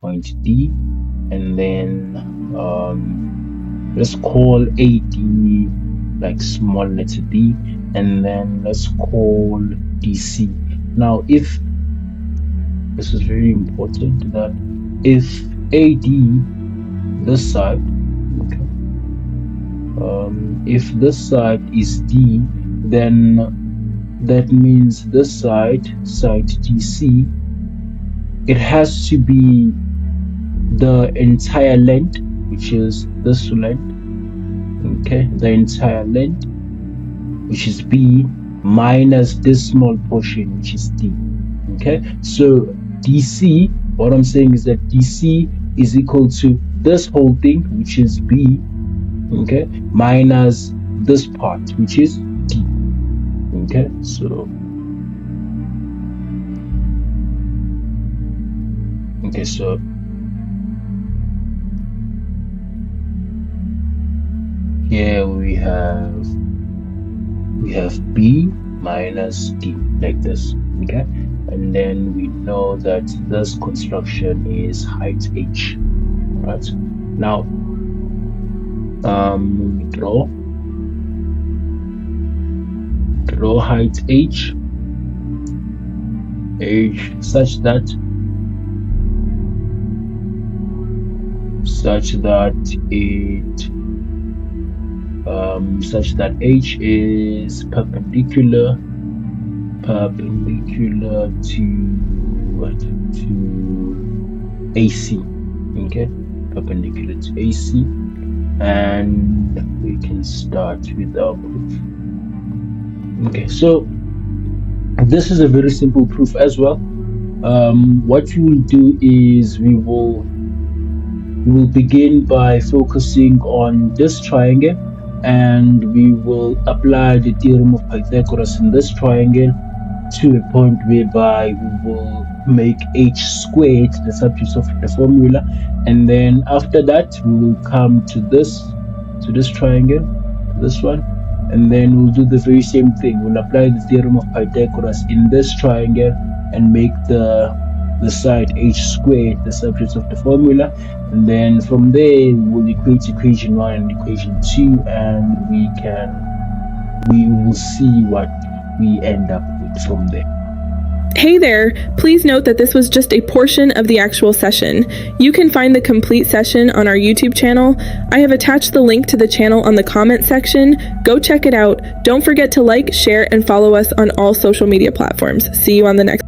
point D, and then let's call AD like small letter D, and then let's call DC. Now, if this is very important, that if AD this side, okay, if this side is D, then that means this side DC, it has to be the entire length, which is this length, okay, the entire length, which is B, minus this small portion, which is D. Okay, so DC, what I'm saying is that DC is equal to this whole thing, which is B, okay, minus this part, which is D. Okay, so here we have B minus D, like this. Okay, and then we know that this construction is height H. Right, now we draw height H such that H is perpendicular to AC. Okay, perpendicular to AC, and we can start with our proof. Okay, so this is a very simple proof as well. What we will do is we will begin by focusing on this triangle, and we will apply the theorem of Pythagoras in this triangle to a point whereby we will make H squared the subject of the formula, and then after that we will come to this triangle, this one, and then we'll do the very same thing. We'll apply the theorem of Pythagoras in this triangle and make the side H squared the subject of the formula, and then from there we will equate equation 1 and equation 2, and we will see what we end up with from there. Hey there, please note that this was just a portion of the actual session. You can find the complete session on our YouTube channel. I have attached the link to the channel on the comment section. Go check it out. Don't forget to like, share, and follow us on all social media platforms. See you on the next